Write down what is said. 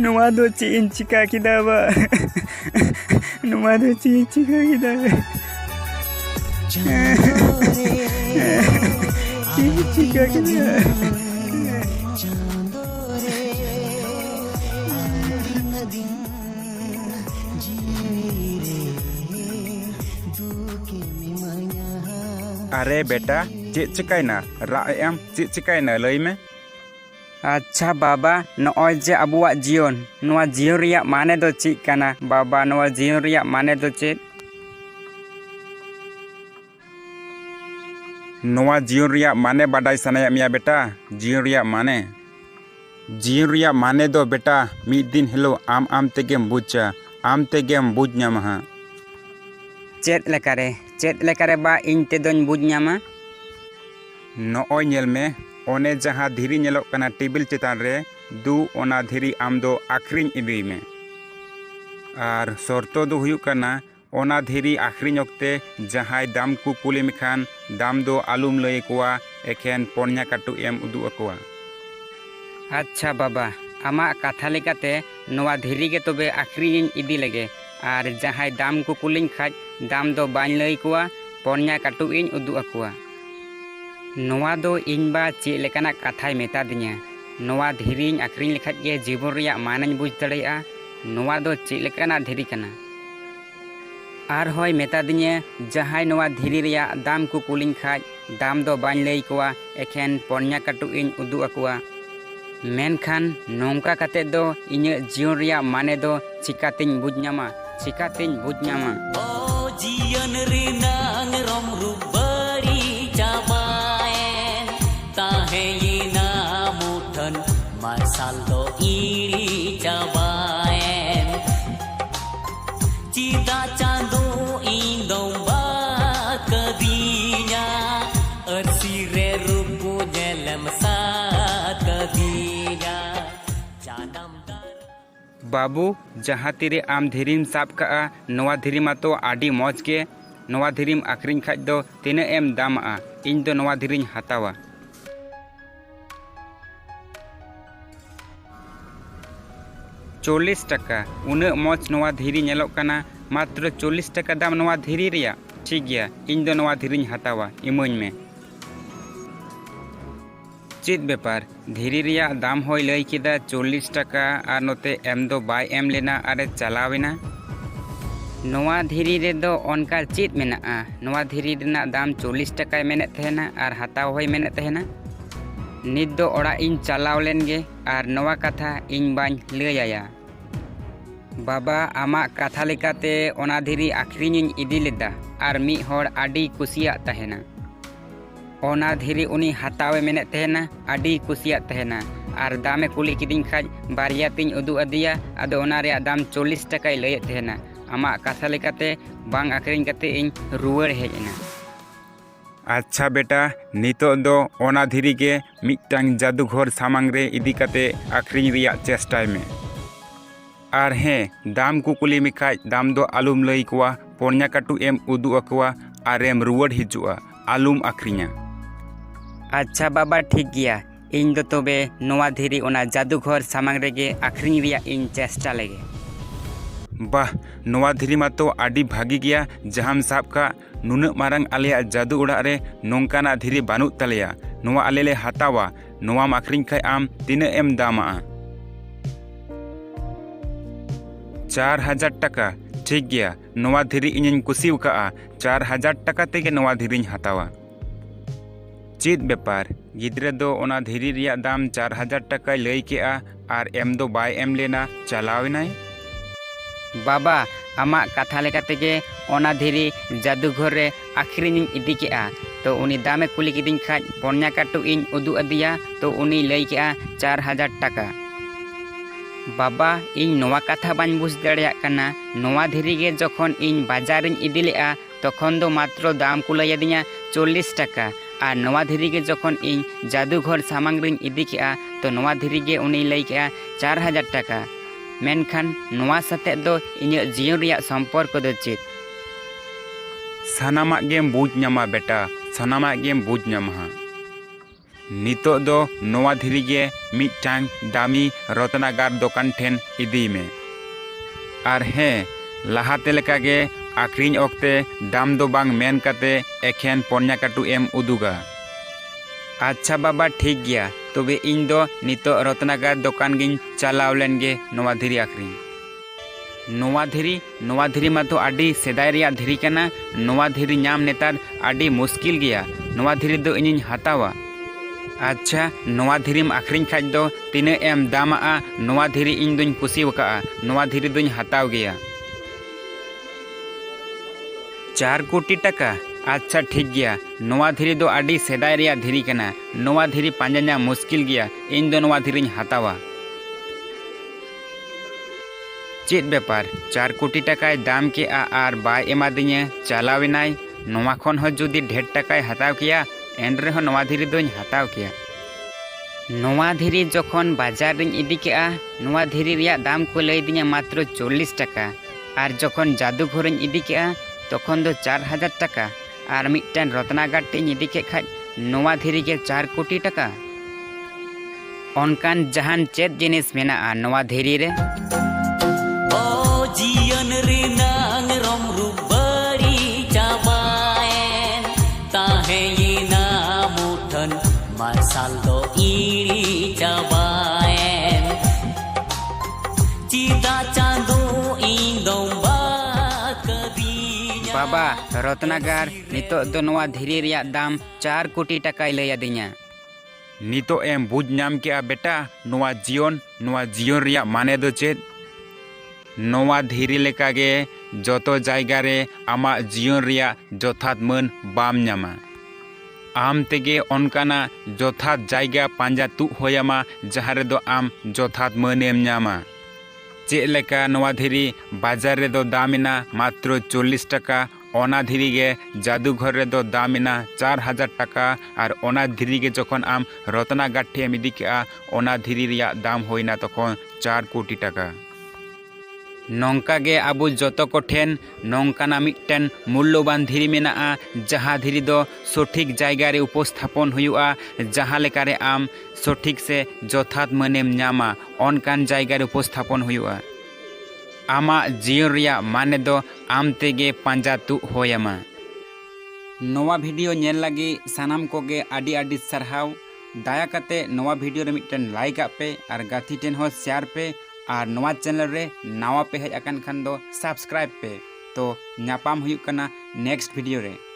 ᱱᱚᱣᱟ ᱫᱚ ᱪᱮᱫ ᱤᱧ ᱪᱤᱠᱟ ᱠᱮᱫᱟ ᱵᱟ? ᱱᱚᱣᱟ ᱫᱚ ᱪᱮᱫ ᱤᱧ ᱪᱤᱠᱟ ᱠᱮᱫᱟ? ᱪᱮᱫ ᱤᱧ ᱪᱤᱠᱟ ᱠᱮᱫᱟ? अरे बेटा चेक चिकायना राएम चेक चिकायना लई में। अच्छा बाबा नॉय जे अबुआ जीवन नोआ जीवन रिया माने दो चेक काना बाबा नोआ जीवन रिया माने दो चेक? नोआ जीवन रिया माने बाडाय सनाया मिया बेटा। जीवन रिया माने दो बेटा मिद दिन हिलो आम तेगेम बुझा आम तेगेम बुझ ᱧᱟᱢᱟ ᱦᱟᱸᱜ। चेक लेकारे बा इन ते दोन बुझ ᱧᱟᱢᱟ? नॉय नेल में ओने जहां धीरी नेलोक कना टेबिल चेतान रे दू ओना धीरी आम दो आखरिन इदी में। आर शर्तो दो हुयुक कना ओना धीरी आखरिन ओक्ते जहां दाम को कुली मिखान दाम दो आलुम लई कोआ एखेन पोन्या काटु एम उदु अकोआ। अच्छा बाबा आमा कथा लेकाते नोआ धीरी के तोबे आखरिन इदी लगे और जहां दाम को कुलिन खाज दाम दो बाñ लई कोआ पोन्या काटु इन उदु अकोआ। नोआ दो इन बा चेक लेकाना कथाय मेता दिया नोआ धीरी आखरिन लेखाज के जीवन रिया मानन बुझ दड़ेया नोआ दो चेक लेकाना धीरी कना। आर होय मेता दिया जहां नोआ धीरी रिया दाम को कुलिन खाज दाम दो बाñ लई कोआ एखेन पोन्या काटु इन उदु अकोआ। मेनखान नोंका काते दो इᱧ जीवन रिया माने दो चिकातिन बुझ ᱧᱟᱢᱟ चिकातिन बुझ ᱧᱟᱢᱟ। ओ जीवन रिनांग रोम रुबरी चाबाएन ताहे ये ना मुठन मार्साल दो इड़ी चाबाएन चिता चांदो इंदो बाकदिnya अर्सी रे रूपु जेलम साकदिnya जानम बाबू जहाँ तीरे आम धीरीम साब का नोआ धीरी मातो आडी मौज के नोआ धीरीम आखरिन खाज दो तीना एम दामा इन दो नोआ धीरीन हतावा। 40 टाका उन्ना मौज नोआ धीरी नेलोक काना मात्र 40 टाका दाम नोआ धीरी रिया ठीक गया इन दो नोआ धीरीन हतावा इमोñ में। चेत बेपार धीरी रिया दाम होय लई केदा 40 टाका और नोते एम दो बाय एम लेना आरे चलावेना। नोआ धीरी रे दो ओनका चेत मेना नोआ धीरी रेना दाम 40 टाका मेने तहेना और हताव होय मेने तहेना। नित दो ओड़ा इन चलाव लेन गे और नोआ कथा इन बाñ लैया। बाबा आमा कथा लेकाते ओना धीरी आखरिन इदी लेदा और मी होड़ आडी कुसिया तहेना। ओना धीरी उनी हतावे मेने तहेना आडी कुसिया तहेना और दामे कुली किदिन खाज बारिया तिन उदु अदिया आदो ओना रे दाम 40 टाका लैय तहेना आमा कथा लेकाते बांग आखरिन काते इन रुवाड़ हेजना। अच्छा बेटा नितो दो ओना धीरी के मिटांग जादूघर सामांग रे इदी काते आखरिन रिया चेष्टाय में। और हें दाम को कुली मिखाज दाम दो आलुम लई कोआ पोन्या काटु एम उदु अकोआ और एम रुवाड़ हिजुआ आलुम आखरिना। अच्छा बाबा ठीक गया इन दो तोबे नोआ धीरी ओना जादूघर सामांग रेगे आखरिन रिया इन चेष्टा लेगे। बाह नोआ धीरी मातो आडी भागी गया जहाम साब का नुना मारंग आलेया जादू उड़ा रे नोंकाना धीरी बानु तलेया नोआ आले ले हतावा नोआ आखरिन खाय आम तीना एम दामा। 4000 टाका ठीक गया नोआ धीरी इᱧ कुसी उका 4000 टाका तेगे नोआ धीरी हतावा। चेत बेपार गिद्रे दो ओना धीरी रिया दाम 4000 टाका लई केआ और एम दो बाय एम लेना चलावेनाय। बाबा आमा कथा लेकाते के ओना धीरी जादूघर रे आखरिन इदी केआ तो उनी दामे कुली किदिन खाज पोन्या काटु इन उदु अदिया तो उनी लई केआ 4000 टाका। बाबा इन नोआ कथा बाñ बुझ दड़ेया कना नोआ धीरी के जखन इन बाजार इन इदी लेआ तखन दो मात्र दाम को लई दिया 40 टाका और नोआ धीरी के जखन इन जादूघर सामांग रिन इदी केआ तो नोआ धीरी के उनी लई केआ 4000 टाका। मेनखान नोआ साथे दो इᱧ जीवन रिया संपर्क दो चेत? सानामा गेम बुझ ᱧᱟᱢᱟ बेटा सानामा गेम बुझ ᱧᱟᱢा। नितो दो नोवा धीरी गे मिटटांग दामी रत्नागार दोकान ठेन इदी में आर हें लाहाते लेका गे आखरिंग ओक्ते दाम दो बांग मेन काते एखेन पोन्या काटू एम उदुगा। अच्छा बाबा ठीक गया तबे इन दो नितो रत्नागार दोकान गिन चलाव लेन गे नोवा धीरी आखरिंग। नोवा धीरी मा तो आडी सेदाय रिया धीरी कना। नोवा धीरी नाम नेतार आडी मुश्किल गया। नोवा धीरी दो इनिन हतावा। अच्छा नोवा धीरीम आखरिंग खाज दो तीना एम दामा नोवा धीरी इन दुñ कुसी वका। नोवा धीरी दुñ हताव गया 4 कोटी टका। अच्छा ठीक गया नोवा धीरी दो आडी सेदाय रिया धीरी कना। नोवा धीरी पांजा ᱧᱟᱢ मुश्किल गया इन दो नोवा धीरीñ हतावा। चेत बेपार 4 कोटी टकाय दाम के आर बाय एमा दिña चालावेनाय। नोवा खन हो जुदी ढेर टकाय हताव किया एन रेहो नोवा धीरी दुñ हताव किया। नोवा धीरी जखन बाजार रिñ इदी केआ नोवा धीरी रिया दाम को लई दिña मात्र 40 टका आर जखन जादूघरिñ इदी केआ तखन दो 4000 टका आर मिटटान रत्नागार टेñ इदी के खाज नोवा धीरी के 4 कोटी टका। अनकान जहान चेत जिनिस मेनाआ नोवा धीरी रे ओ जियन रिनांग रम रुबरी चाबाएन ताहे यिना मुठन मार्साल दो इरी चाबाएन चिदा चांदो इंदों बाकदिया। बाबा रत्नागार नितो दो नोवा धीरी रिया दाम 4 कोटी टकाय लई आदिña। नितो एम बुझ नाम के बेटा नोवा जीवन रिया माने दो चेत। नोवा धीरी लेका गे जतो जायगा रे आमा जीवन रिया जथात मन बाम ᱧᱟᱢᱟ। आम तेगे अनकाना जथात जायगा पांजा तु होयामा जहाँ रे दो आम जथात मनेम ᱧᱟᱢᱟ। चेक लेका नोवा धीरी बाजार रे दो दामिना मात्र 40 टका ओना धीरी गे जादूघर रे दो दामिना 4000 टका आर ओना धीरी गे जखन आम रत्नागार ठेम इदी केआ ओना धीरी रिया दाम होइना तखन 4 कोटी टका। नौका गे आबो जतो कोठेन नौकाना मिटटेन मूल्यवान धीरी मेनाआ जहाँ धीरी दो सठिक जायगा रे उपस्थापन हुयुआ जहाँ लेका रे आम सठिक से जथात मनेम ᱧᱟᱢᱟ अनकान जायगा रे उपस्थापन हुयुआ। आमा जीवन रिया माने दो आम तेगे पांजा तु होयामा। नोवा वीडियो नेल लगी सानाम कोगे आडी आडी सरहाव। दाया कते नोवा वीडियो रे मिटटेन लाइक आपे और गाथी टेन हो शेयर पे और नोवा चैनल रे नावा पे हेज अकन खान दो सब्सक्राइब पे। तो ᱧᱟᱯᱟᱢ हुयुक कना नेक्स्ट वीडियो रे।